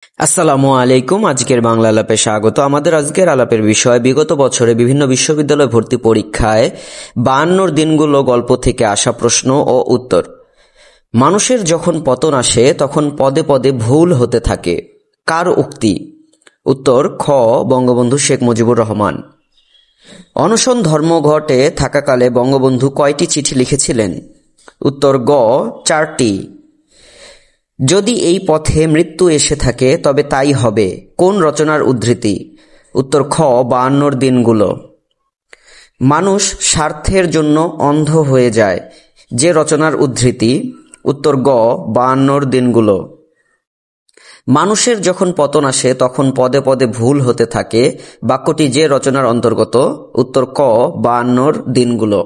আসসালামু আলাইকুম। আজকের বাংলা আলাপে স্বাগত। আমাদের আজকের আলাপের বিষয় বিগত বছরে বিভিন্ন বিশ্ববিদ্যালয় ভর্তি পরীক্ষায় 52 দিনগুলো গল্প থেকে আসা প্রশ্ন ও উত্তর। মানুষের যখন পতন আসে তখন পদে পদে ভুল হতে থাকে। কার উক্তি? উত্তর খ, বঙ্গবন্ধু শেখ মুজিবুর রহমান। অনশন ধর্মঘটে থাকাকালে বঙ্গবন্ধু কয়টি চিঠি লিখেছিলেন? উত্তর গ, 4টি। যদি এই পথে মৃত্যু এসে থাকে তবে তাই হবে। কোন রচনার উদ্ধৃতি? উত্তর খ, 52 দিনগুলো। মানুষ স্বার্থের জন্য অন্ধ হয়ে যায়, যে রচনার উদ্ধৃতি? উত্তর গ, 52 দিনগুলো। মানুষের যখন পতন আসে তখন পদে পদে ভুল হতে থাকে, বাক্যটি যে রচনার অন্তর্গত? উত্তর ক, 52 দিনগুলো।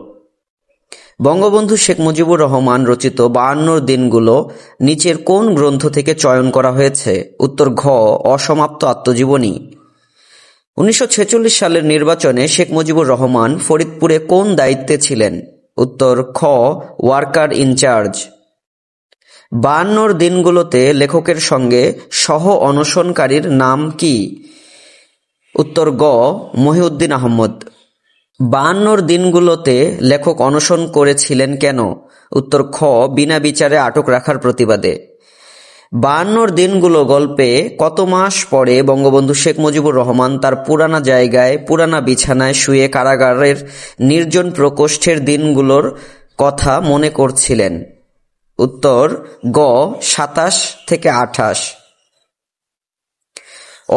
বঙ্গবন্ধু শেখ মুজিবুর রহমান রচিত 52 দিনগুলো নিচের কোন গ্রন্থ থেকে চয়ন করা হয়েছে? উত্তর ঘ, অসমাপ্ত আত্মজীবনী। 1946 সালের নির্বাচনে শেখ মুজিবুর রহমান ফরিদপুরে কোন দায়িত্বে ছিলেন? উত্তর খ, ওয়ার্কার ইনচার্জ। 52 দিনগুলোতে লেখকের সঙ্গে সহ অনশনকারীর নাম কি? উত্তর গ, মহিউদ্দিন আহমদ। 52 দিনগুলোতে লেখক অনশন করেছিলেন কেন? উত্তর খ, বিনা বিচারে আটক রাখার প্রতিবাদে। 52 দিনগুলো গল্পে কত মাস পরে বঙ্গবন্ধু শেখ মুজিবুর রহমান তার পুরানা জায়গায় পুরানা বিছানায় শুয়ে কারাগারের নির্জন প্রকোষ্ঠের দিনগুলোর কথা মনে করছিলেন? উত্তর গ, 27 থেকে 28।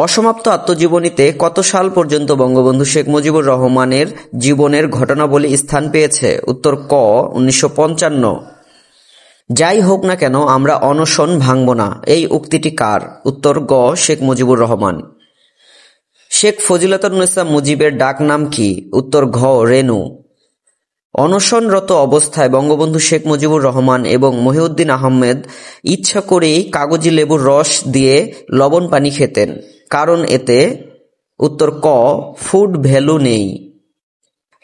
অসমাপ্ত আত্মজীবনীতে কত সাল পর্যন্ত বঙ্গবন্ধু শেখ মুজিবুর রহমানের জীবনের ঘটনাবলী স্থান পেয়েছে? উত্তর ক, 1955। যাই হোক না কেন আমরা অনশন ভাঙব না, এই উক্তিটি কার? উত্তর গ, শেখ মুজিবুর রহমান। শেখ ফজিলাতুন্নেসা মুজিবের ডাক নাম কি? উত্তর ঘ, রেনু। অনশনরত অবস্থায় বঙ্গবন্ধু শেখ মুজিবুর রহমান এবং মহিউদ্দিন আহমেদ ইচ্ছা করেই কাগজি লেবুর রস দিয়ে লবণ পানি খেতেন, কারণ এতে? উত্তর ক, ফুড ভ্যালু নেই।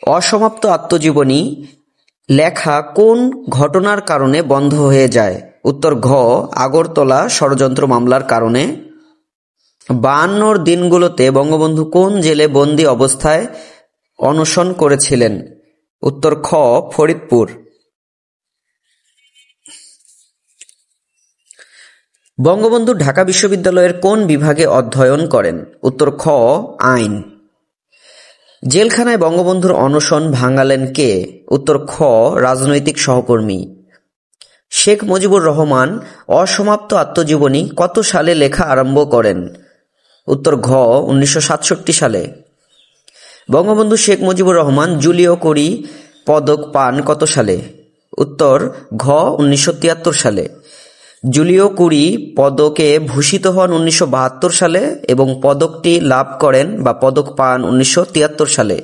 অসমাপ্ত আত্মজীবনী লেখা কোন ঘটনার কারণে বন্ধ হয়ে যায়? উত্তর ঘ, আগরতলা ষড়যন্ত্র মামলার কারণে। 52 দিনগুলোতে বঙ্গবন্ধু কোন জেলে বন্দী অবস্থায় অনশন করেছিলেন? উত্তর খ, ফরিদপুর। বঙ্গবন্ধু ঢাকা বিশ্ববিদ্যালয়ের কোন বিভাগে অধ্যয়ন করেন? উত্তর খ, আইন। জেলখানায় বঙ্গবন্ধুর অনশন ভাঙালেন কে? উত্তর খ, রাজনৈতিক সহকর্মী। শেখ মুজিবুর রহমান অসমাপ্ত আত্মজীবনী কত সালে লেখা আরম্ভ করেন? উত্তর ঘ, 1967 সালে। বঙ্গবন্ধু শেখ মুজিবুর রহমান জুলিও কুরি পদক পান কত সালে? উত্তর ঘ, 1973 সালে। জুলিও কুরি পদকে ভূষিত হন 1972 সালে এবং পদকটি লাভ করেন বা পদক পান 1973 সালে।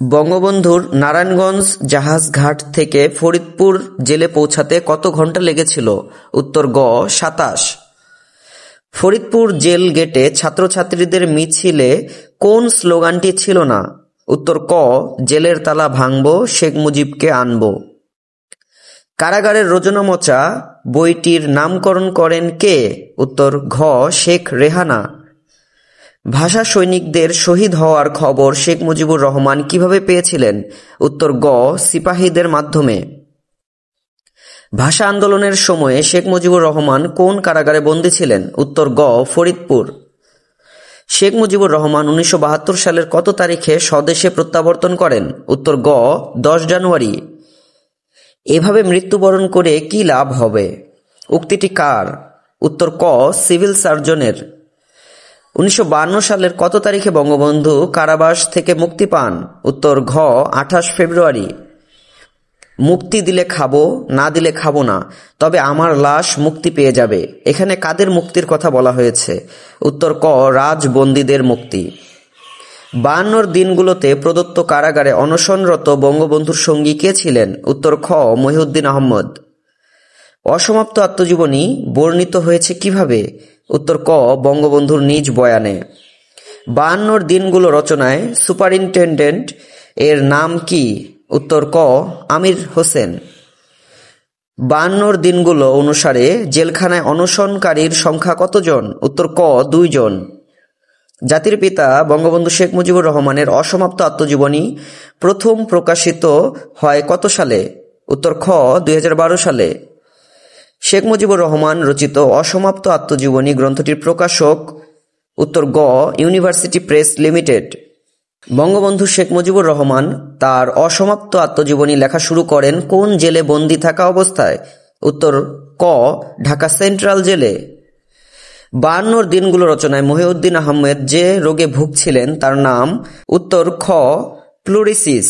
বঙ্গবন্ধুর নারায়ণগঞ্জ জাহাজঘাট থেকে ফরিদপুর জেলে পৌঁছাতে কত ঘন্টা লেগেছিল? উত্তর গ, 27। ফরিদপুর জেল গেটে ছাত্রছাত্রীদের মিছিলে কোন স্লোগানটি ছিল না? উত্তর ক, জেলের তালা ভাঙব, শেখ মুজিবকে আনব। কারাগারের রোজনামচা বইটির নামকরণ করেন কে? উত্তর ঘ, শেখ রেহানা। ভাষা সৈনিকদের শহীদ হওয়ার খবর শেখ মুজিবুর রহমান কিভাবে পেয়েছিলেন? উত্তর গ, সিপাহীদের মাধ্যমে। ভাষা আন্দোলনের সময়ে শেখ মুজিবুর রহমান কোন কারাগারে বন্দী ছিলেন? উত্তর গ, ফরিদপুর। শেখ মুজিবুর রহমান 1972 সালের কত তারিখে স্বদেশে প্রত্যাবর্তন করেন? উত্তর গ, 10 জানুয়ারি। এভাবে মৃত্যুবরণ করে কি লাভ হবে? উক্তিটি কার? উত্তর ক, সিভিল সার্জনের। 1952 সালের কত তারিখে বঙ্গবন্ধু কারাবাস থেকে মুক্তি পান? উত্তর ঘ, 28 ফেব্রুয়ারি। মুক্তি দিলে খাবো, না দিলে খাবো না, তবে আমার লাশ মুক্তি পেয়ে যাবে। এখানে কাদের মুক্তির কথা বলা হয়েছে? উত্তর ক, রাজবন্দীদের মুক্তি। 52 দিনগুলোতে প্রদত্ত কারাগারে অনশনরত বঙ্গবন্ধুর সঙ্গী কে ছিলেন? উত্তর খ, মহিউদ্দিন আহমদ। অসমাপ্ত আত্মজীবনী বর্ণিত হয়েছে কিভাবে? উত্তর ক, বঙ্গবন্ধুর নিজ বয়ানে। 52 দিনগুলো রচনায় সুপারিনটেনডেন্ট এর নাম কি? উত্তর ক, আমির হোসেন। 52 দিনগুলো অনুসারে জেলখানায় অনশনকারীর সংখ্যা কতজন? উত্তর ক 2 জন। জাতির পিতা বঙ্গবন্ধু শেখ মুজিবুর রহমানের অসমাপ্ত আত্মজীবনী প্রথম প্রকাশিত হয় কত সালে? উত্তর খ 2012 সালে। শেখ মুজিবুর রহমান রচিত অসমাপ্ত আত্মজীবনী গ্রন্থটির প্রকাশক? উত্তর গ university press limited. Bangabandhu Sheikh Mujibur Rahman তার অসমাপ্ত আত্মজীবনী লেখা শুরু করেন কোন জেলে বন্দী থাকা অবস্থায়? উত্তর ক ঢাকা সেন্ট্রাল জেলে। 52 দিনগুলো রচনায় মহিউদ্দিন আহমেদ যে রোগে ভুগছিলেন তার নাম? উত্তর খ প্লুরিসিস।